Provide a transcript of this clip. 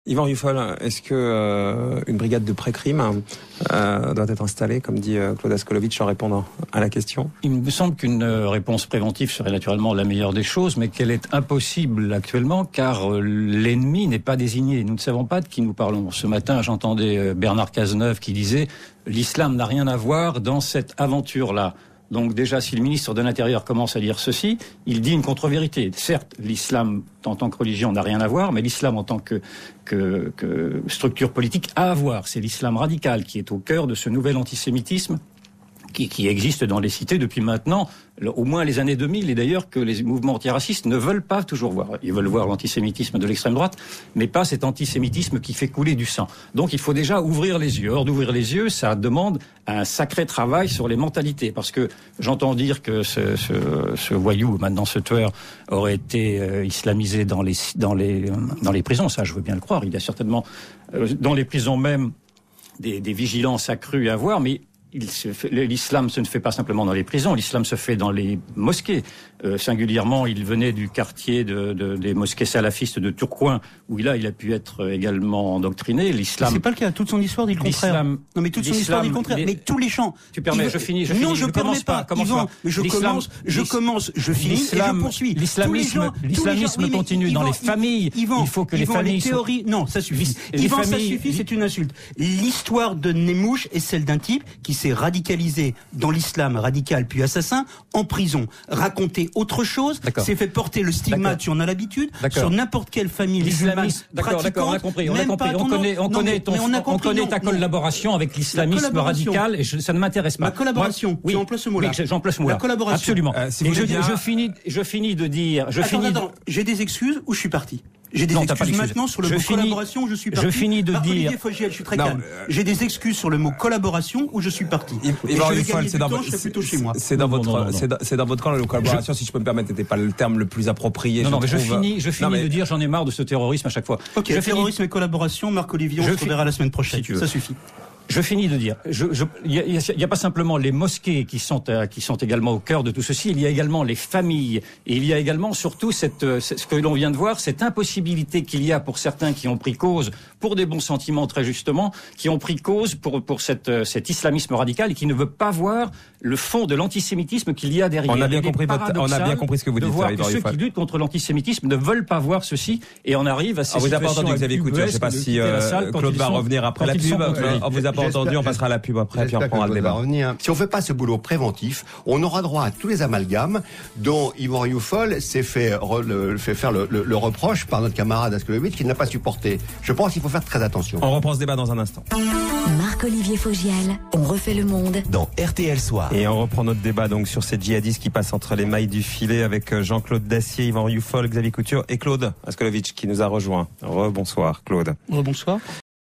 Yvan Rufol, est-ce que une brigade de pré-crime doit être installée, comme dit Claude Askolovitch, en répondant à la question? Il me semble qu'une réponse préventive serait naturellement la meilleure des choses, mais qu'elle est impossible actuellement, car l'ennemi n'est pas désigné. Nous ne savons pas de qui nous parlons. Ce matin, j'entendais Bernard Cazeneuve qui disait « L'islam n'a rien à voir dans cette aventure-là ». Donc déjà, si le ministre de l'Intérieur commence à dire ceci, il dit une contre-vérité. Certes, l'islam en tant que religion n'a rien à voir, mais l'islam en tant que structure politique a à voir. C'est l'islam radical qui est au cœur de ce nouvel antisémitisme qui existe dans les cités depuis maintenant au moins les années 2000, et d'ailleurs que les mouvements antiracistes ne veulent pas toujours voir. Ils veulent voir l'antisémitisme de l'extrême droite, mais pas cet antisémitisme qui fait couler du sang. Donc il faut déjà ouvrir les yeux. Or, d'ouvrir les yeux, ça demande un sacré travail sur les mentalités, parce que j'entends dire que ce voyou, maintenant ce tueur, aurait été islamisé dans les prisons. Ça, je veux bien le croire. Il y a certainement dans les prisons même des vigilances accrues à voir, mais l'islam se ne fait pas simplement dans les prisons, l'islam se fait dans les mosquées. Singulièrement, il venait du quartier des mosquées salafistes de Tourcoing, où il a pu être également endoctriné. L'islam. C'est pas le cas. Toute son histoire dit le contraire. Non, mais toute son histoire dit le contraire. Mais tous les champs. Tu permets, je finis. Non, je ne permets pas. Yvan, je finis et je poursuis. L'islamisme continue dans les familles. Il faut que les familles. Théories. Non, ça suffit. Yvan, ça suffit. C'est une insulte. L'histoire de Nemouche est celle d'un type qui s'est radicalisé dans l'islam radical puis assassin en prison. Raconter autre chose, c'est fait porter le stigmate, tu en as l'habitude, sur n'importe quelle famille musulmane pratiquante. D'accord, on a compris. On connaît ta collaboration avec l'islamisme radical, et ça ne m'intéresse pas. Ma collaboration, tu emploies ce mot-là. Oui, j'emploie ce mot-là. La collaboration. Absolument. Je finis de dire... Attends, j'ai des excuses ou je suis parti? J'ai des excuses maintenant sur le mot collaboration où je suis parti. Je finis de dire... Olivier Fogiel, je suis très calme. J'ai des excuses sur le mot collaboration où je suis parti. C'est dans votre camp, la collaboration, si je peux me permettre, n'était pas le terme le plus approprié. Non, mais je finis de dire, j'en ai marre de ce terrorisme à chaque fois. Ok, terrorisme et collaboration, Marc Olivier, on se reverra la semaine prochaine. Ça suffit. Je finis de dire, il y a pas simplement les mosquées qui sont également au cœur de tout ceci, il y a également les familles, et il y a également surtout ce que l'on vient de voir, cette impossibilité qu'il y a pour certains qui ont pris cause, pour des bons sentiments très justement, qui ont pris cause pour cet islamisme radical et qui ne veut pas voir le fond de l'antisémitisme qu'il y a derrière. On a bien compris ce que vous dites. Ceux qui luttent contre l'antisémitisme ne veulent pas voir ceci, et on arrive à ces situations. Vous avez pas entendu Xavier Couture, je sais pas si Claude va revenir après la pub. On vous a pas entendu, on passera à la pub après, puis on prendra le débat. Si on fait pas ce boulot préventif, on aura droit à tous les amalgames dont Yvan Rioufol s'est fait faire le reproche par notre camarade Askolovitch qu'il n'a pas supporté. Je pense qu'il faut faire très attention. On reprend ce débat dans un instant. Marc-Olivier Fogiel, on refait le monde dans RTL Soir. Et on reprend notre débat donc sur ces djihadistes qui passent entre les mailles du filet avec Jean-Claude Dacier, Yvan Rioufol, Xavier Couture et Claude Askolovitch qui nous a rejoint. Rebonsoir Claude. Rebonsoir.